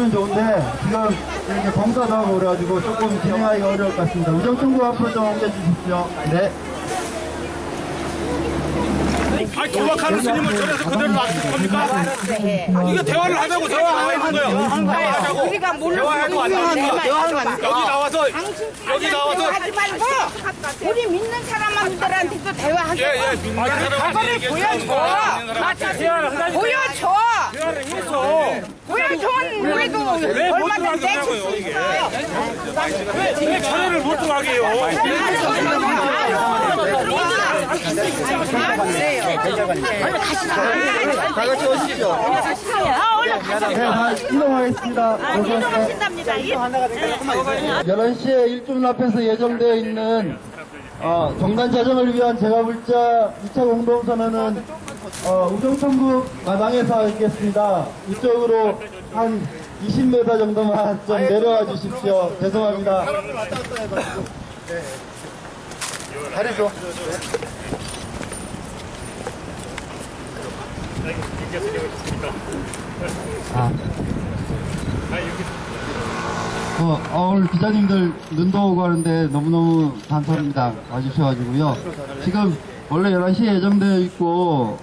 하시면 좋은데 지금 이렇게 검사도 하고 그래가지고 조금 진행하기가 어려울 것 같습니다. 우정총구 앞으로 좀 옮겨주십시오. 네. 아니 도박하는 스님을 저래서 그대로 놔둘 겁니까? 이게 대화를 하자고 대화하고 있는 거예요. 대화하자고. 우리가 몰라서 대화할 거 아닙니까? 여기 나와서 하지 말고 우리 믿는 사람들한테도 대화하자. 예, 믿는 사람한테 보여줘. 대화를 해서 보여주면 우리도 얼마든지 내칠 수 있어요. 왜 차례를 못 들어가게 해요? 다 같이 오십시오. 네, 이동하겠습니다. 11시에 일주일 앞에서 예정되어 있는 정단 자정을 위한 제가불자 2차 공동선언은 우정천국 마당에서 있겠습니다. 이쪽으로 한 20m 정도만 좀 내려와 주십시오. 죄송합니다. 다리 줘. 오늘 기자님들 눈도 오고 하는데 너무너무 감사합니다. 와주셔가지고요. 지금 원래 11시에 예정되어 있고,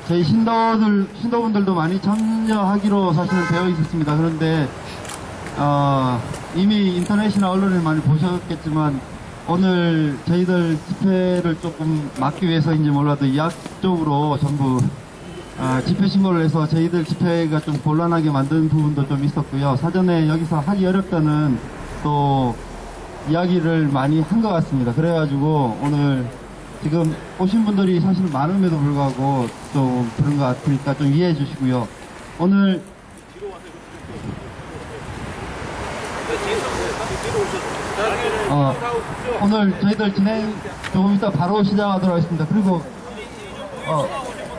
저희 신도분들도 많이 참여하기로 사실은 되어 있었습니다. 그런데, 이미 인터넷이나 언론에 많이 보셨겠지만, 오늘 저희들 집회를 조금 막기 위해서인지 몰라도 이학 쪽으로 전부 집회 신고를 해서 저희들 집회가 좀 곤란하게 만든 부분도 좀 있었고요. 사전에 여기서 하기 어렵다는 또 이야기를 많이 한 것 같습니다. 그래가지고 오늘 지금 오신 분들이 사실 많음에도 불구하고 좀 그런 것 같으니까 좀 이해해 주시고요. 오늘 오늘 저희들 진행 조금 이따 바로 시작하도록 하겠습니다. 그리고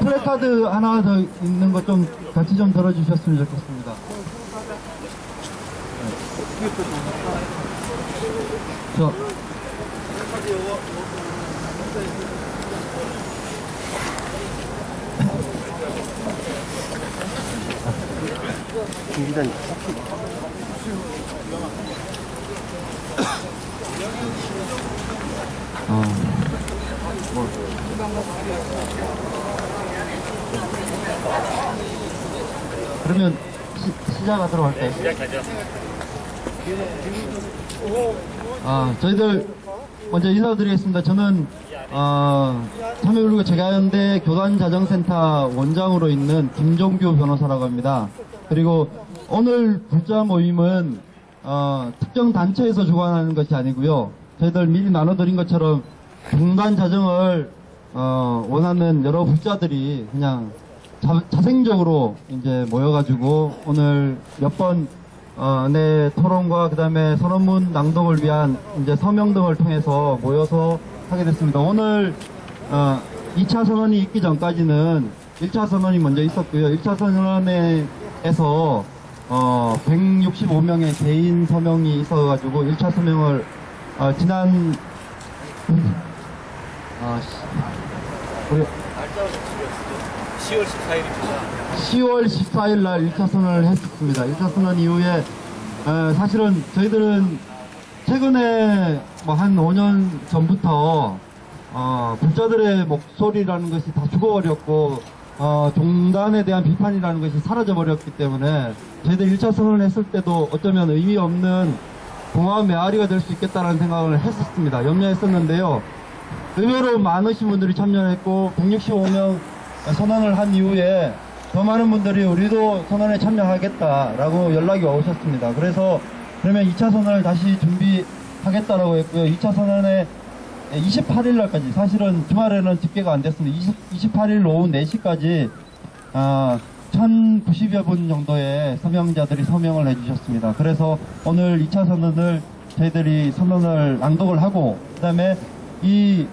플래카드 하나 더 있는 거 좀 같이 좀 들어주셨으면 좋겠습니다. 일단 그러면 시작하도록 할까요? 시작하죠. 저희들 먼저 인사드리겠습니다. 저는 참여율구 재가연대 교단자정센터 원장으로 있는 김종규 변호사라고 합니다. 그리고 오늘 불자 모임은 특정 단체에서 주관하는 것이 아니고요. 저희들 미리 나눠드린 것처럼 종단자정을 원하는 여러 불자들이 그냥 자생적으로 이제 모여가지고 오늘 몇 번 내 토론과 그 다음에 선언문 낭독을 위한 이제 서명 등을 통해서 모여서 하게 됐습니다. 오늘 2차 선언이 있기 전까지는 1차 선언이 먼저 있었고요. 1차 선언에서 165명의 개인 서명이 있어가지고 1차 서명을 지난 10월 14일입니다. 10월 14일 날 1차 선언을 했었습니다. 1차 선언 이후에 사실은 저희들은 최근에 뭐 한 5년 전부터 불자들의 목소리라는 것이 다 죽어버렸고 종단에 대한 비판이라는 것이 사라져버렸기 때문에 저희들 1차 선언을 했을 때도 어쩌면 의미 없는 공화의 메아리가 될 수 있겠다는 생각을 했었습니다. 염려했었는데요. 의외로 많으신 분들이 참여했고 165명 선언을 한 이후에 더 많은 분들이 우리도 선언에 참여하겠다라고 연락이 오셨습니다. 그래서 그러면 2차 선언을 다시 준비하겠다라고 했고요. 2차 선언에 28일 날까지, 사실은 주말에는 집계가 안 됐습니다. 28일 오후 4시까지 1090여 분 정도의 서명자들이 서명을 해주셨습니다. 그래서 오늘 2차 선언을 저희들이 선언을 낭독을 하고, 그 다음에 이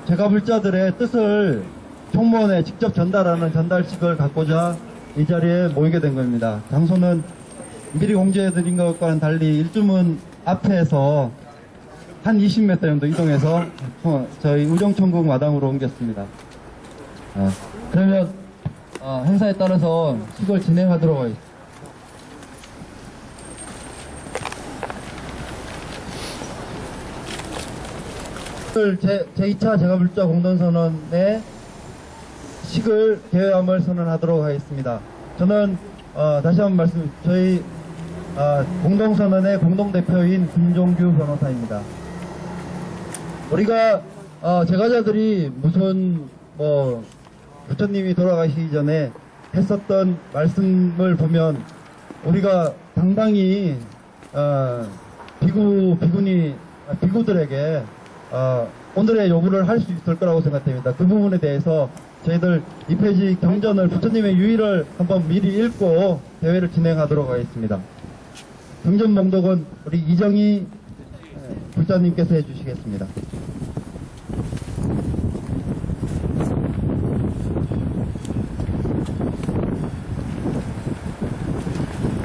재가불자들의 뜻을 총무원에 직접 전달하는 전달식을 갖고자 이 자리에 모이게 된 겁니다. 장소는 미리 공지해드린 것과는 달리 일주문 앞에서 한 20m 정도 이동해서 저희 우정천국 마당으로 옮겼습니다. 그러면 행사에 따라서 식을 진행하도록 하겠습니다. 제2차 제가불자 공동선언의 식을 개회함을 선언하도록 하겠습니다. 저는 다시 한번 말씀, 저희 공동선언의 공동대표인 김종규 변호사입니다. 우리가 제가자들이 무슨 부처님이 돌아가시기 전에 했었던 말씀을 보면 우리가 당당히 비구들에게 오늘의 요구를 할 수 있을 거라고 생각됩니다. 그 부분에 대해서 저희들 2페이지 경전을 부처님의 유의를 한번 미리 읽고 대회를 진행하도록 하겠습니다. 경전 봉독은 우리 이정희 불자님께서 해주시겠습니다.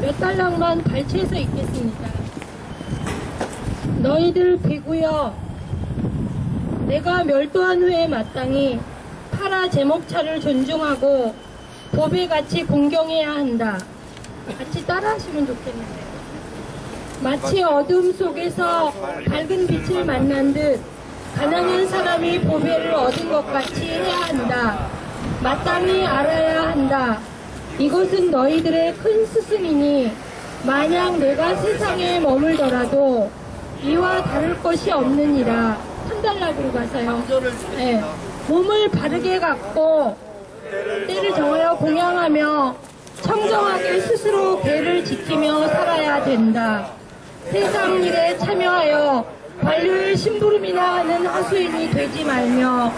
몇 달랑만 발췌해서 읽겠습니다. 너희들 비구여, 내가 멸도한 후에 마땅히 파라 제목차를 존중하고 보배같이 공경해야 한다. 같이 따라하시면 좋겠는데. 마치 어둠 속에서 밝은 빛을 만난 듯 가난한 사람이 보배를 얻은 것 같이 해야 한다. 마땅히 알아야 한다. 이것은 너희들의 큰 스승이니 만약 내가 세상에 머물더라도 이와 다를 것이 없느니라. 한 달락으로 가서요. 네. 몸을 바르게 갖고 때를 정하여 공양하며 청정하게 스스로 계를 지키며 살아야 된다. 세상 일에 참여하여 관료의 심부름이나 하는 하수인이 되지 말며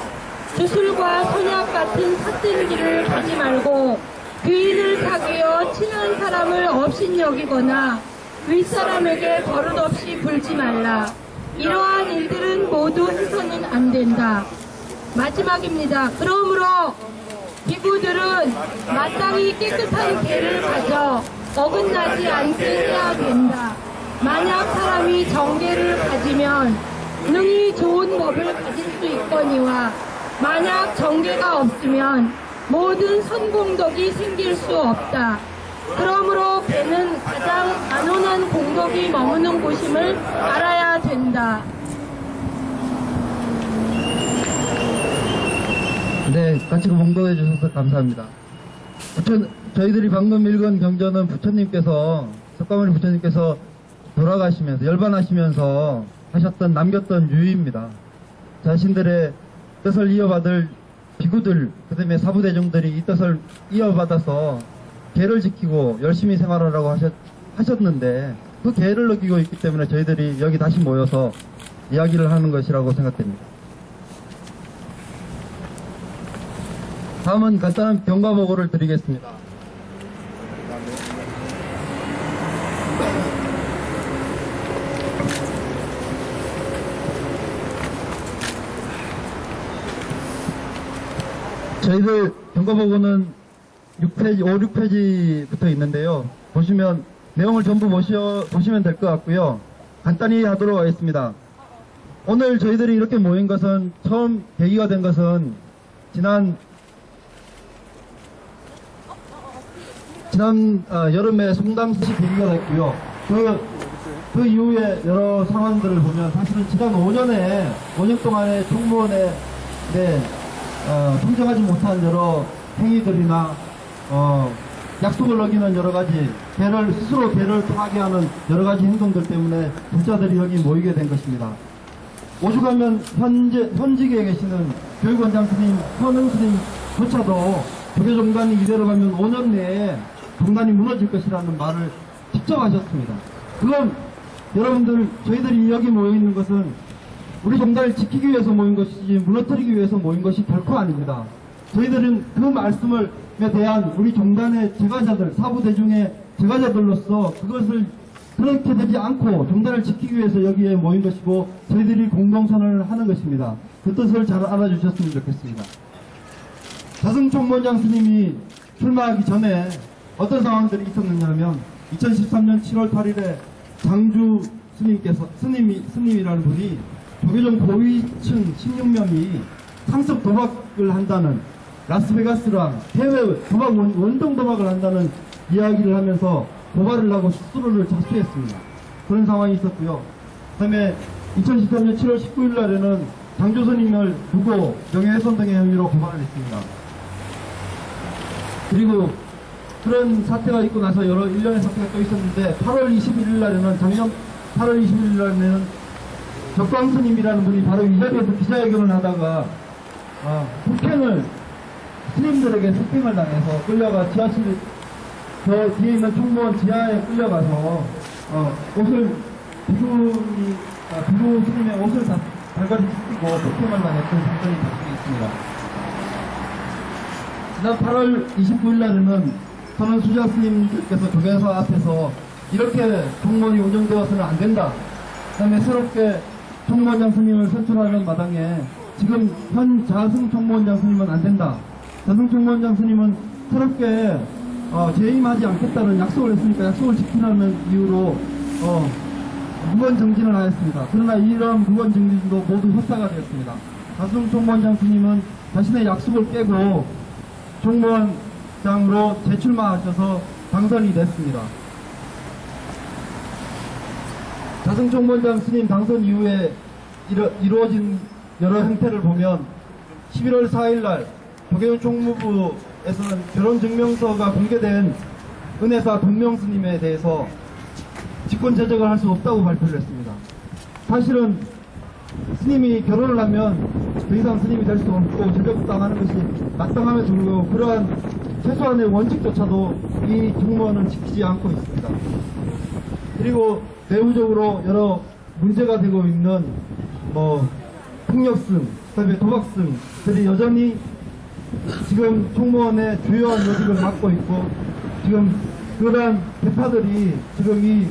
주술과 선약 같은 삿된 길을 가지 말고 귀인을 사귀어 친한 사람을 업신여기거나 윗사람에게 버릇없이 굴지 말라. 이러한 일들은 모두 해서는 안 된다. 마지막입니다. 그러므로 비구들은 마땅히 깨끗한 계를 가져 어긋나지 않게 해야 된다. 만약 사람이 정계를 가지면 능히 좋은 법을 가질 수 있거니와 만약 정계가 없으면 모든 선공덕이 생길 수 없다. 그러므로 배는 가장 안온한 공덕이 머무는 곳임을 알아야 된다. 네, 같이 봉독해 주셔서 감사합니다. 저희들이 방금 읽은 경전은 부처님께서, 석가모니 부처님께서 돌아가시면서, 열반하시면서 하셨던, 남겼던 유의입니다. 자신들의 뜻을 이어받을 비구들, 그 다음에 사부대중들이 이 뜻을 이어받아서 계를 지키고 열심히 생활하라고 하셨는데, 그 계를 느끼고 있기 때문에 저희들이 여기 다시 모여서 이야기를 하는 것이라고 생각됩니다. 다음은 간단한 경과보고를 드리겠습니다. 저희들 경과보고는 6페이지, 5, 6페이지부터 있는데요. 보시면 내용을 전부 보시면 될 것 같고요. 간단히 하도록 하겠습니다. 오늘 저희들이 이렇게 모인 것은, 처음 계기가 된 것은 지난 여름에 송담시 계기가 됐고요. 그 이후에 여러 상황들을 보면 사실은 지난 5년 동안의 총무원의 통정하지 못한 여러 행위들이나 약속을 어기는 여러 가지 스스로 계를 파괴하는 여러 가지 행동들 때문에 불자들이 여기 모이게 된 것입니다. 오죽하면 현직에 계시는 교육원장 스님, 현흥 스님조차도 조계종단이 이대로 가면 5년 내에 종단이 무너질 것이라는 말을 직접 하셨습니다. 그건 여러분들, 저희들이 여기 모여있는 것은 우리 종단을 지키기 위해서 모인 것이지 무너뜨리기 위해서 모인 것이 결코 아닙니다. 저희들은 그 말씀에 대한 우리 종단의 제가자들, 사부대중의 제가자들로서 그것을 그렇게 되지 않고 종단을 지키기 위해서 여기에 모인 것이고 저희들이 공동선언을 하는 것입니다. 그 뜻을 잘 알아주셨으면 좋겠습니다. 자승총무원장 스님이 출마하기 전에 어떤 상황들이 있었느냐 하면 2013년 7월 8일에 장주 스님이라는 분이 조계종 고위층 16명이 상습 도박을 한다는, 라스베가스랑 해외 도박, 원정 도박을 한다는 이야기를 하면서 고발을 하고 스스로를 자수했습니다. 그런 상황이 있었고요. 그 다음에 2013년 7월 19일 날에는 장조선임을 두고 명예훼손 등의 혐의로 고발을 했습니다. 그리고 그런 사태가 있고 나서 여러 일련의 사태가 또 있었는데 8월 21일 날에는 작년 8월 21일 날에는 적광스님이라는 분이 바로 이 자리에서 기자회견을 하다가 폭행을 스님들에게 폭행을 당해서 끌려가 지하실 저 뒤에 있는 총무원 지하에 끌려가서 옷을 비구 스님의 옷을 다 발가리 찢기고 폭행을 당했던 사건이 발생했습니다. 지난 8월 29일 날에는 선원 수자 스님께서 교회사 앞에서 이렇게 총무원이 운영되어서는 안 된다. 그 다음에 새롭게 총무원장 스님을 선출하는 마당에 지금 현 자승 총무원장 스님은 안 된다. 자승 총무원장 스님은 새롭게 재임하지 않겠다는 약속을 했으니까 약속을 지키라는 이유로 무건 정진을 하였습니다. 그러나 이러한 무건 정진도 모두 헛사가 되었습니다. 자승 총무원장 스님은 자신의 약속을 깨고 총무원장으로 재출마하셔서 당선이 됐습니다. 자승 총무원장 스님 당선 이후에 이루어진 여러 행태를 보면 11월 4일날 도계운 총무부에서는 결혼증명서가 공개된 은혜사 동명 스님에 대해서 직권 제적을 할 수 없다고 발표를 했습니다. 사실은 스님이 결혼을 하면 더 이상 스님이 될 수 없고 제적당하는 것이 마땅함에 불구하고 그러한 최소한의 원칙조차도 이 총무원은 지키지 않고 있습니다. 그리고 내부적으로 여러 문제가 되고 있는 폭력승, 그다음에 도박승들이 여전히 지금 총무원의 주요한 요직을 맡고 있고 지금 그러한 대파들이 지금 이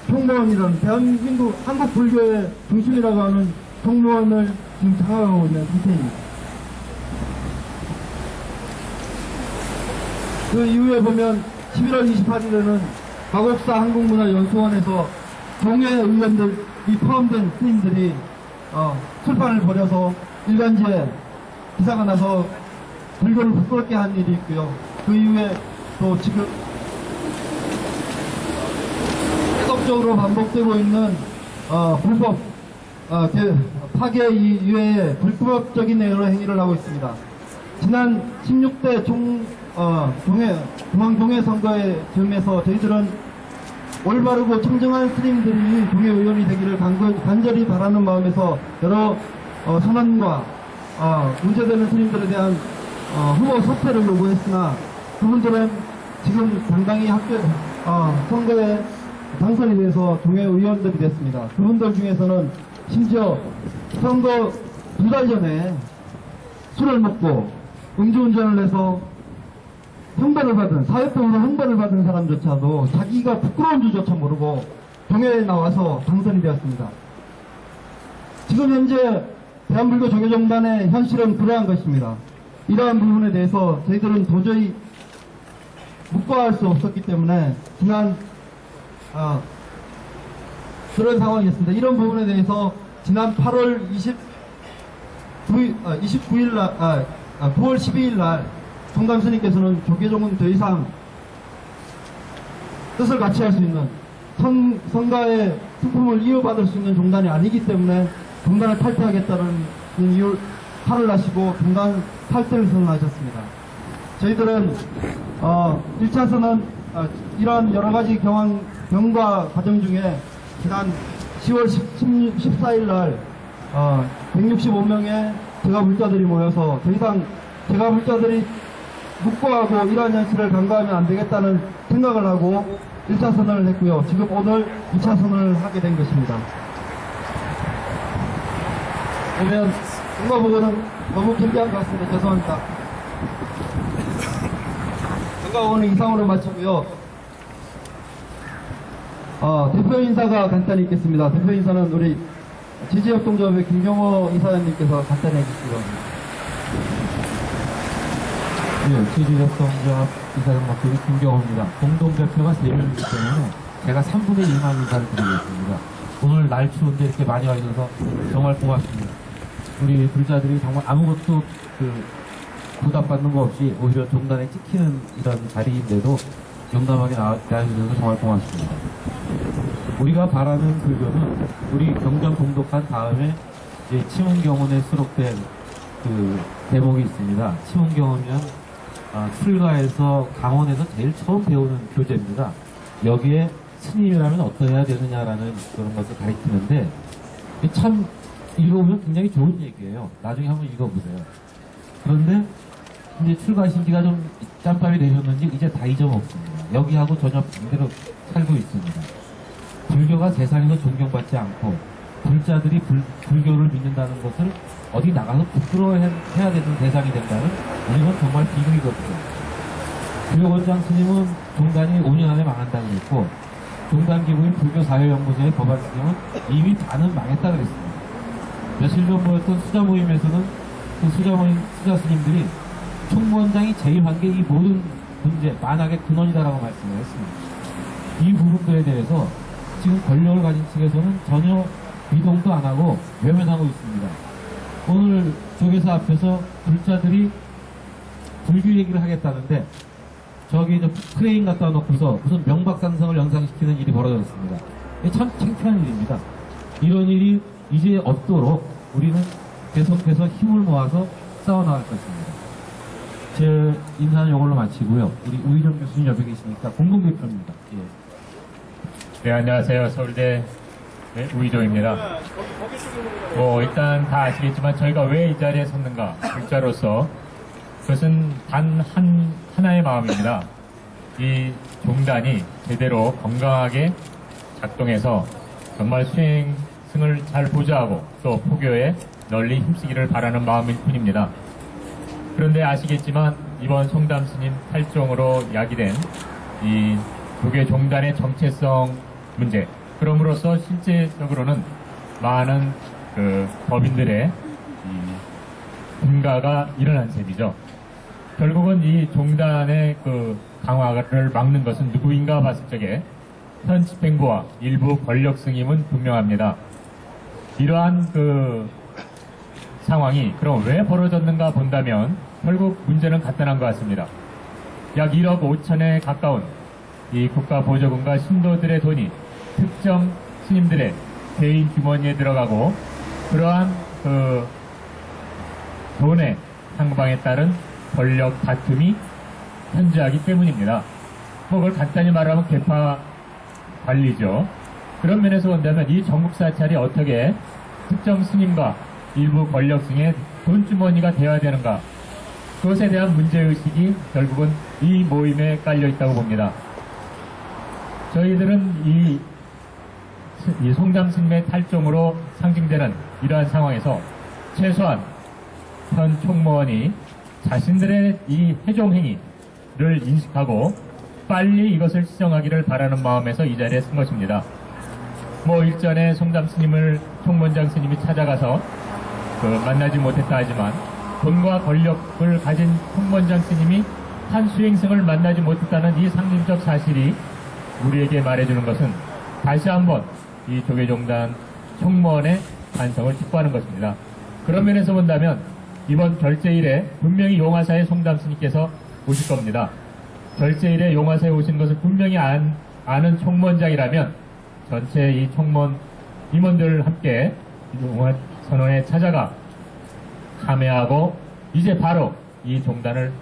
총무원이라는 대한민국 한국 불교의 중심이라고 하는 총무원을 지금 장악하고 있는 상태입니다. 그 이후에 보면 11월 28일에는 마곡사 한국문화연수원에서 동해 의원들이 포함된 스님들이 술판을 벌여서 일간지에 기사가 나서 불교를 부끄럽게 한 일이 있고요. 그 이후에 또 지금 계속적으로 반복되고 있는 불법 파괴 이외에 불법적인 여러 행위를 하고 있습니다. 지난 16대 중앙동해 선거의 즈음에서 저희들은 올바르고 청정한 스님들이 동해의원이 되기를 간절히 바라는 마음에서 여러 선언과 문제되는 스님들에 대한 후보 사퇴를 요구했으나 그분들은 지금 당당히 선거에 당선이 돼서 동해의원들이 됐습니다. 그분들 중에서는 심지어 선거 2달 전에 술을 먹고 음주운전을 해서 형벌을 받은, 사회법으로 형벌을 받은 사람조차도 자기가 부끄러운 줄조차 모르고 동해에 나와서 당선이 되었습니다. 지금 현재 대한불교 종교정단의 현실은 그러한 것입니다. 이러한 부분에 대해서 저희들은 도저히 묵과할 수 없었기 때문에 지난 그런 상황이었습니다. 이런 부분에 대해서 지난 8월 29일 날, 9월 12일 날 성감 스님께서는 조계종은 더 이상 뜻을 같이 할 수 있는 성가의 수품을 이어받을 수 있는 종단이 아니기 때문에 종단을 탈퇴하겠다는 이유 탈을 하시고 종단 탈퇴를 선언하셨습니다. 저희들은 1차선은 이러한 여러가지 경과 과정 중에 지난 10월 14일 날 165명의 제가불자들이 모여서 더 이상 제가불자들이 묵과하고 이러한 현실을 간과하면 안 되겠다는 생각을 하고 1차 선언을 했고요. 지금 오늘 2차 선언을 하게 된 것입니다. 그러면 뭔가 보고는 너무 긴장한 것 같습니다. 죄송합니다. 뭔가 오늘 이상으로 마치고요. 대표 인사가 간단히 있겠습니다. 대표 인사는 우리 지지협동조합의 김경호 이사장님께서 간단히 해주시고요. 네, 지지협동조합 이사장 맡은 김경호입니다. 공동대표가 3명이기 때문에 제가 3분의 1만 인사를 드리겠습니다. 오늘 날 추운데 이렇게 많이 와 있어서 정말 고맙습니다. 우리 불자들이 정말 아무것도 부담받는 거 없이 오히려 종단에 찍히는 이런 자리인데도 용감하게 나와주셔서 정말 고맙습니다. 우리가 바라는 불교는 우리 경전 공독한 다음에 이제 치문경원에 수록된 그 대목이 있습니다. 치문경원이면 출가에서 강원에서 제일 처음 배우는 교재입니다. 여기에 스님이라면 어떠해야 되느냐라는 그런 것을 가리키는데 참 읽어보면 굉장히 좋은 얘기예요. 나중에 한번 읽어보세요. 그런데 이제 출가하신 지가 좀 짬밥이 되셨는지 이제 다 잊어먹습니다. 여기하고 전혀 반대로 살고 있습니다. 불교가 세상에서 존경받지 않고 불자들이 불교를 믿는다는 것을 어디 나가서 부끄러워해야 되는 대상이 된다는 이건 정말 비극이거든요. 불교원장 스님은 종단이 5년 안에 망한다고 그랬고 종단기구인 불교사회연구소의 법안 스님은 이미 반은 망했다 그랬습니다. 며칠 전 모였던 수자 모임에서는 그 수자 스님들이 총무원장이 제의한 게 이 모든 문제, 만악의 근원이다라고 말씀을 했습니다. 이 부분들에 대해서 지금 권력을 가진 측에서는 전혀 미동도 안 하고 외면하고 있습니다. 오늘 조계사 앞에서 불자들이 불교 얘기를 하겠다는데 저기 이제 크레인 갖다 놓고서 무슨 명박산성을 연상시키는 일이 벌어졌습니다. 이게 참 창피한 일입니다. 이런 일이 이제 없도록 우리는 계속해서 힘을 모아서 싸워나갈 것입니다. 제 인사는 이걸로 마치고요. 우리 우희정 교수님 옆에 계시니까 공동대표입니다. 예. 네, 안녕하세요. 서울대 우희정입니다. 일단 다 아시겠지만 저희가 왜 이 자리에 섰는가, 불자로서 그것은 단 하나의 마음입니다. 이 종단이 제대로 건강하게 작동해서 정말 수행승을 잘 보좌하고 또 포교에 널리 힘쓰기를 바라는 마음일 뿐입니다. 그런데 아시겠지만 이번 송담 스님 탈종으로 야기된 이 조계 종단의 정체성 문제, 그럼으로써 실제적으로는 많은 그 법인들의 이 분가가 일어난 셈이죠. 결국은 이 종단의 그 강화를 막는 것은 누구인가 봤을 적에 현 집행부와 일부 권력 승임은 분명합니다. 이러한 그 상황이 그럼 왜 벌어졌는가 본다면 결국 문제는 간단한 것 같습니다. 약 1억 5천에 가까운 이 국가보조금과 신도들의 돈이 특정 스님들의 개인 주머니에 들어가고 그러한 그 돈의 상방에 따른 권력 다툼이 현저하기 때문입니다. 그걸 간단히 말하면 개파 관리죠. 그런 면에서 본다면 이 전국 사찰이 어떻게 특정 스님과 일부 권력층의 돈주머니가 되어야 되는가, 그것에 대한 문제의식이 결국은 이 모임에 깔려 있다고 봅니다. 저희들은 이 송담 스님의 탈종으로 상징되는 이러한 상황에서 최소한 현 총무원이 자신들의 이 해종 행위를 인식하고 빨리 이것을 시정하기를 바라는 마음에서 이 자리에 쓴 것입니다. 일전에 송담 스님을 총무원장 스님이 찾아가서 만나지 못했다 하지만 돈과 권력을 가진 총무원장 스님이 한 수행승을 만나지 못했다는 이 상징적 사실이 우리에게 말해주는 것은 다시 한번 이 조계종단 총무원의 반성을 촉구하는 것입니다. 그런 면에서 본다면 이번 결제일에 분명히 용화사의 송담 스님께서 오실 겁니다. 결제일에 용화사에 오신 것을 분명히 아는 총무원장이라면 전체 이 총무원 임원들 함께 용화 선언에 찾아가 참여하고 이제 바로 이 종단을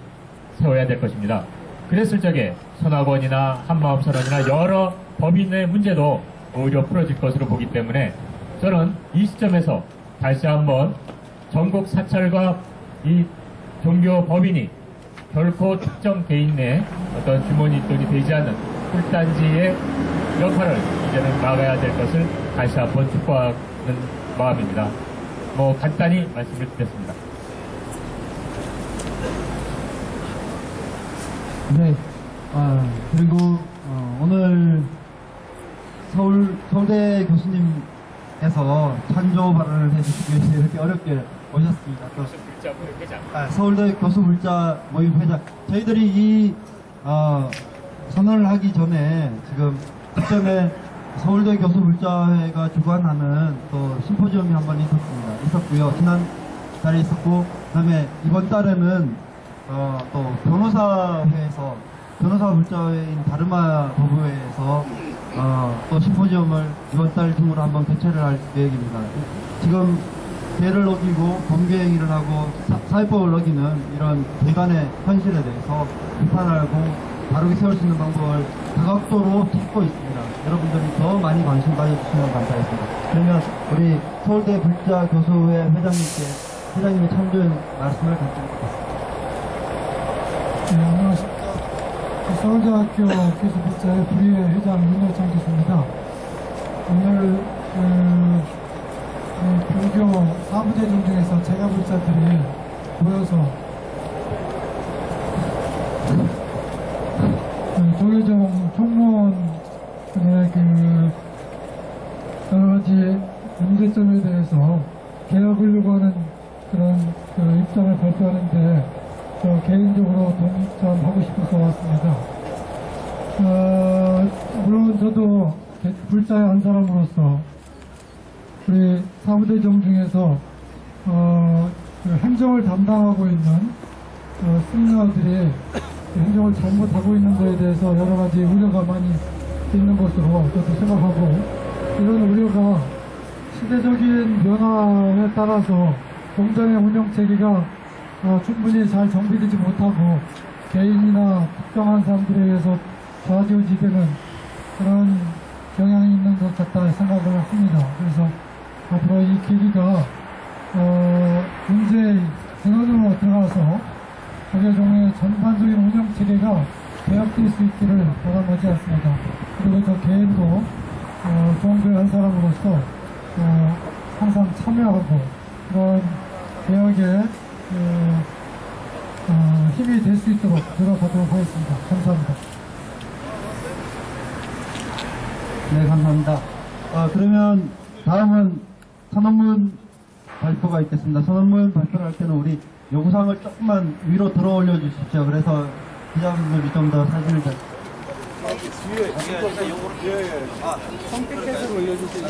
세워야 될 것입니다. 그랬을 적에 선학원이나 한마음선언이나 여러 법인의 문제도 오히려 풀어질 것으로 보기 때문에 저는 이 시점에서 다시 한번 전국 사찰과 이 종교 법인이 결코 특정 개인 내 어떤 주머니 돈이 되지 않는 꿀단지의 역할을 이제는 막아야 될 것을 다시 한번 촉구하는 마음입니다. 간단히 말씀을 드렸습니다. 네. 그리고 오늘 서울대 교수님께서 찬조 발언을 해주시기 위해서 이렇게 어렵게 오셨습니다. 또 서울대 교수 물자 모임 회장. 저희들이 이 선언을 하기 전에 지금 그전에 서울대 교수 물자회가 주관하는 또 심포지엄이 한 번 있었고요. 지난 달에 있었고, 그다음에 이번 달에는 또 변호사회에서 변호사 물자회인 다르마 법무회에서 또 심포지엄을 이번 달 중으로 한번 개최를 할 계획입니다. 지금 죄를 어기고 범죄행위를 하고 사회법을 어기는 이런 대간의 현실에 대해서 비판하고 바르게 세울 수 있는 방법을 다각도로 찾고 있습니다. 여러분들이 더 많이 관심 가져주시면 감사하겠습니다. 그러면 우리 서울대 불자 교수회 회장님의 참조연 말씀을 갖도록 네, 안녕하십니까. 서울대학교 교수불자의 불의회 회장 윤여창 교수입니다. 오늘 불교 사무제중 중에서 제가불자들이 모여서 조계종 총무원의 여러 가지 문제점에 대해서 개혁을 요구하는 그런 입장을 발표하는데 개인적으로 동참하고 싶어서 왔습니다. 물론 저도 불자의 한 사람으로서 우리 사무대정 중에서 행정을 담당하고 있는 승려들이 행정을 잘못하고 있는 것에 대해서 여러 가지 우려가 많이 있는 것으로 저도 생각하고, 이런 우려가 시대적인 변화에 따라서 공장의 운영 체계가 충분히 잘 정비되지 못하고 개인이나 특정한 사람들에 의해서 좌지우지되는 그런 경향이 있는 것 같다 생각을 합니다. 그래서 앞으로 이 계기가 문제의 근원으로 들어가서 조계종의 전반적인 운영 체계가 개혁될 수 있기를 바라지 않습니다. 그리고 저 개인도 종교의 한 사람으로서 항상 참여하고 그런 개혁에 힘이 될 수 있도록 노력하도록 하겠습니다. 감사합니다. 네, 감사합니다. 그러면 다음은 선언문 발표가 있겠습니다. 선언문 발표를 할 때는 우리 요구사항을 조금만 위로 들어 올려 주십시오. 그래서 기자분들이 좀 더 사진을 잘. 성피켓으로 올려주세요.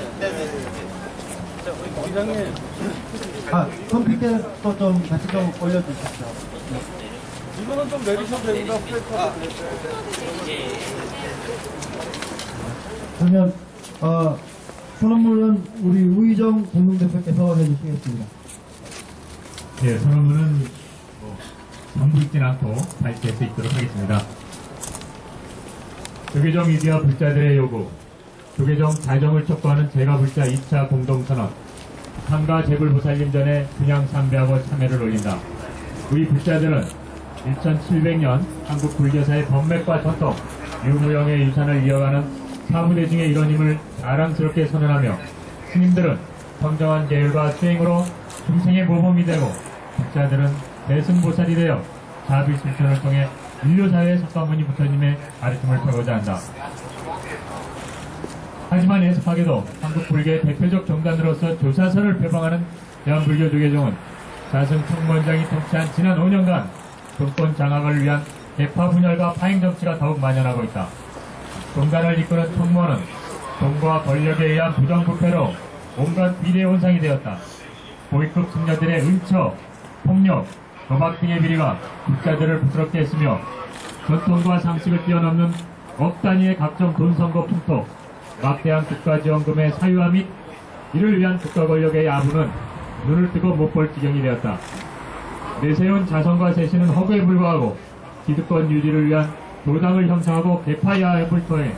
기장님. 컴퓨터도 좀 같이 좀 올려 주십시오. 이거는 좀 내리셔도 됩니다. 그러면 선언문은 우리 우희정 공동대표께서 해주시겠습니다. 네, 선언문은 전부 읽진 않고 발표할 수 있도록 하겠습니다. 조계종 미디어 불자들의 요구, 조계종 자정을 촉구하는 제가불자 2차 공동선언, 삼가 재불보살님 전에 분양 참배하고 참회를 올린다. 우리 불자들은 1700년 한국 불교사의 법맥과 전통, 유무영의 유산을 이어가는 사무대중의 일원임을 자랑스럽게 선언하며, 스님들은 청정한 계율과 수행으로 중생의 모범이 되고, 불자들은 대승보살이 되어 자비실천을 통해 인류사회의 석가모니 부처님의 가르침을 펴고자 한다. 하지만 애석하게도 한국 불교의 대표적 정단으로서 조사서를 표방하는 대한불교 조계종은 자승 총무원장이 통치한 지난 5년간 정권 장악을 위한 대파 분열과 파행 정치가 더욱 만연하고 있다. 종단을 이끄는 총무원은 돈과 권력에 의한 부정부패로 온갖 비리의 온상이 되었다. 고위급 승려들의 은처, 폭력, 도박 등의 비리가 불자들을 부스럽게 했으며, 전통과 상식을 뛰어넘는 억 단위의 각종 돈선거 풍토, 막대한 국가지원금의 사유화 및 이를 위한 국가 권력의 야부는 눈을 뜨고 못 볼 지경이 되었다. 내세운 자성과 세신은 허구에 불과하고 기득권 유지를 위한 도당을 형성하고 개파야에 불토해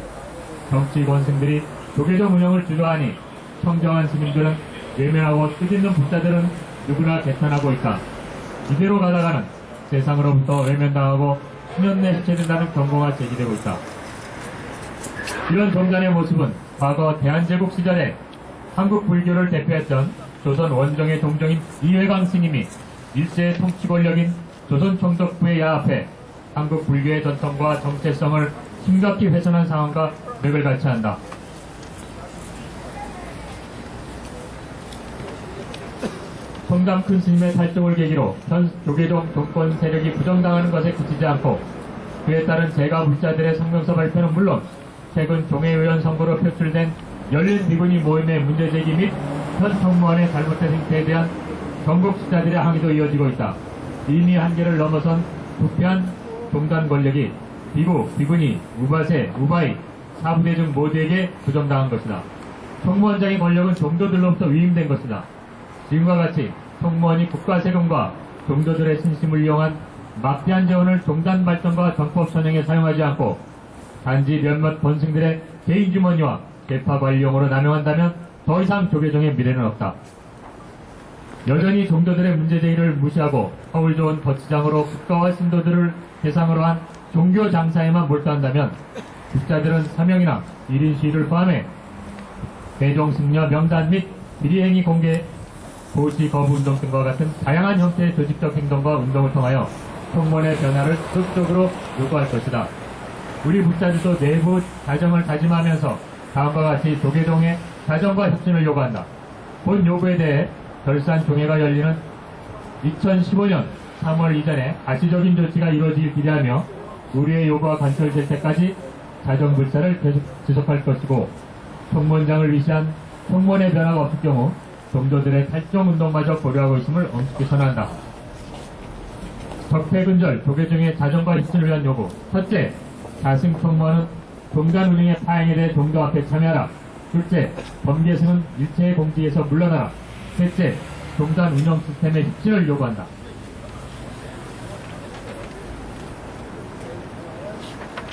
정치 권승들이 조계종 운영을 주도하니 청정한 스님들은 외면하고 뜻있는 불자들은 누구나 개탄하고 있다. 이대로 가다가는 세상으로부터 외면당하고 수년 내 해체된다는 경고가 제기되고 있다. 이런 종단의 모습은 과거 대한제국 시절에 한국 불교를 대표했던 조선 원정의 동정인 이회강 스님이 일제의 통치 권력인 조선 총독부에 야합해 한국 불교의 전통과 정체성을 심각히 훼손한 상황과 맥을 같이 한다. 성담 큰 스님의 탈종을 계기로 현 조계종 정권 세력이 부정당하는 것에 그치지 않고, 그에 따른 제가불자들의 성명서 발표는 물론 최근 종회의원 선거로 표출된 열린 비구니 모임의 문제제기 및 현 총무원의 잘못된 행태에 대한 전국 시자들의 항의도 이어지고 있다. 이미 한계를 넘어선 부패한 종단 권력이 비구, 비구니, 우바세, 우바이, 사부대중 모두에게 부정당한 것이다. 총무원장의 권력은 종도들로부터 위임된 것이다. 지금과 같이 총무원이 국가세금과 종도들의 신심을 이용한 막대한 재원을 종단 발전과 정법 선행에 사용하지 않고 단지 몇몇 번승들의 개인 주머니와 대파 관리용으로 남용한다면 더 이상 조계종의 미래는 없다. 여전히 종도들의 문제제기를 무시하고 허울 좋은 거치장으로 국가와 신도들을 대상으로 한 종교 장사에만 몰두한다면 국자들은 사명이나 1인 시위를 포함해 대종 승려 명단 및 비리행위 공개, 고시 거부 운동 등과 같은 다양한 형태의 조직적 행동과 운동을 통하여 총무원의 변화를 적극적으로 요구할 것이다. 우리 국자들도 내부 자정을 다짐하면서 다음과 같이 조계종의 자정과 혁신을 요구한다. 본 요구에 대해 결산종회가 열리는 2015년 3월 이전에 가시적인 조치가 이루어지길 기대하며 우리의 요구가 관철될 때까지 자정불사를 계속 지속할 것이고 총무원장을 위시한 총무원의 변화가 없을 경우 종도들의 탈종운동마저 고려하고 있음을 엄숙히 선언한다. 적폐근절 조계종의 자정과 혁신을 위한 요구. 첫째, 자승 총무원은 종단 운영의 파행에 대해 종도 앞에 참여하라. 둘째, 범계승은 일체의 공직에서 물러나라. 셋째, 종단 운영 시스템의 혁신을 요구한다.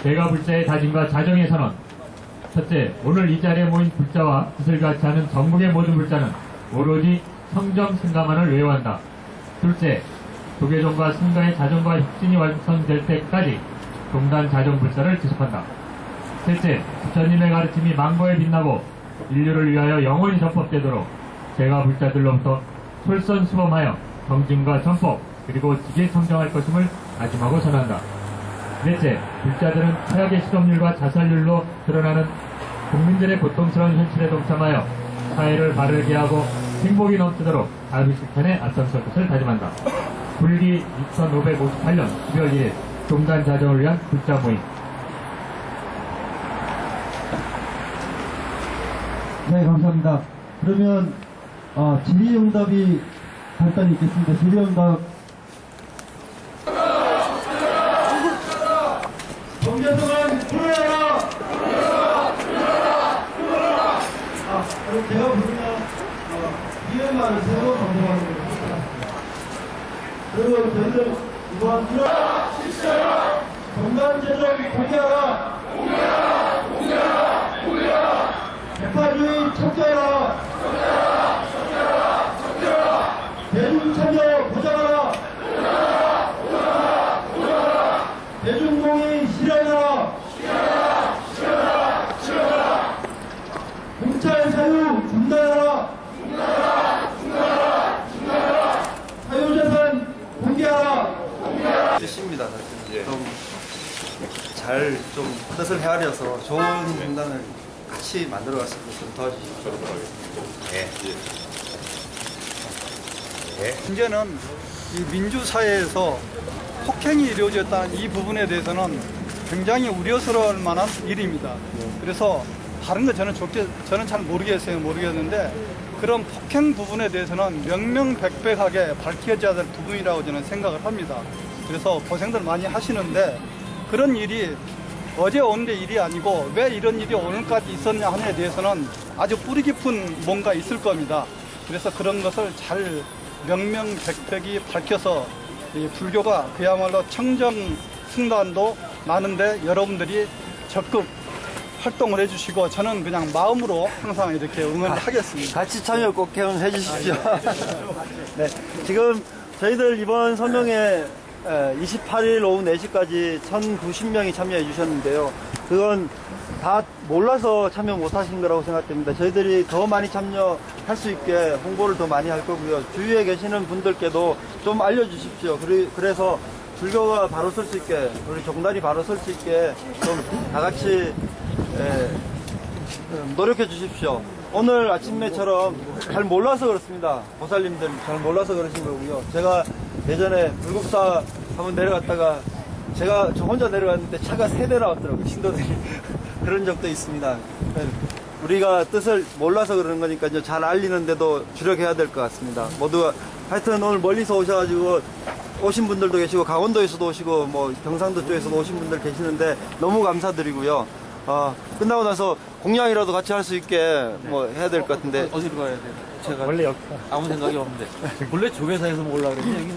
대가불자의 다짐과 자정의 선언. 첫째, 오늘 이 자리에 모인 불자와 뜻을 같이 하는 전국의 모든 불자는 오로지 성정 승가만을 외워한다. 둘째, 조계종과 승가의 자정과 혁신이 완성될 때까지 종단 자정불사를 지속한다. 셋째, 부처님의 가르침이 망고에 빛나고 인류를 위하여 영원히 전법되도록 제가 불자들로부터 솔선수범하여 정진과 전법 그리고 지게 성정할 것임을 다짐하고 선언한다. 넷째, 불자들은 최악의 실업률과 자살률로 드러나는 국민들의 고통스러운 현실에 동참하여 사회를 바르게 하고 행복이 넘치도록 자비 실천에 앞장설 것을 다짐한다. 불기 2558년 12월 1일 종단 자정을 위한 불자 모임. 네, 감사합니다. 그러면 질의응답이 간단히 있겠습니다. 질의응답. 정재성은 불러라! 그럼 제가 부르면 이해만을 새로 방송하는 겁니다. 그리고 저희들 이번 1월 정단제정 공개하라! 대파주의 척결하라! 대중참여 보장하라! 대중공의 실현하라! 공찰 사유 중단하라! 사유재산 공개하라! 뜻입니다. 좀 뜻을 헤아려서 좋은 명단을 같이 만들어갔을 때 좀 도와주십시오. 문제는 이 민주사회에서 폭행이 이루어졌다는 이 부분에 대해서는 굉장히 우려스러울 만한 일입니다. 그래서 다른 거 저는 잘 모르겠는데 그런 폭행 부분에 대해서는 명명백백하게 밝혀져야 될 부분이라고 저는 생각을 합니다. 그래서 고생들 많이 하시는데 그런 일이 어제 오늘의 일이 아니고 왜 이런 일이 오늘까지 있었냐 하는에 대해서는 아주 뿌리 깊은 뭔가 있을 겁니다. 그래서 그런 것을 잘 명명백백히 밝혀서 이 불교가 그야말로 청정승단도 나는데 여러분들이 적극 활동을 해주시고 저는 그냥 마음으로 항상 이렇게 응원을 하겠습니다. 같이 참여 꼭 해 주십시오. 네, 지금 저희들 이번 서명회 28일 오후 4시까지 1,090명이 참여해 주셨는데요. 그건 다 몰라서 참여 못 하신 거라고 생각됩니다. 저희들이 더 많이 참여할 수 있게 홍보를 더 많이 할 거고요. 주위에 계시는 분들께도 좀 알려주십시오. 그래서 불교가 바로 설 수 있게, 우리 종단이 바로 설 수 있게 좀 다 같이 노력해 주십시오. 오늘 아침에처럼 잘 몰라서 그렇습니다. 보살님들 잘 몰라서 그러신 거고요. 제가 예전에 불국사 한번 내려갔다가 제가 저 혼자 내려갔는데 차가 3대 나왔더라고요. 신도들이. 그런 적도 있습니다. 우리가 뜻을 몰라서 그러는 거니까 잘 알리는데도 주력해야 될 것 같습니다. 모두가 하여튼 오늘 멀리서 오셔가지고 오신 분들도 계시고 강원도에서도 오시고 뭐 경상도 쪽에서도 오신 분들 계시는데 너무 감사드리고요. 끝나고 나서 공양이라도 같이 할 수 있게 뭐 해야 될 것 같은데. 어디로 가야 돼요? 제가 원래 아무 생각이 없는데 원래 조계사에서 먹으려고 그랬는데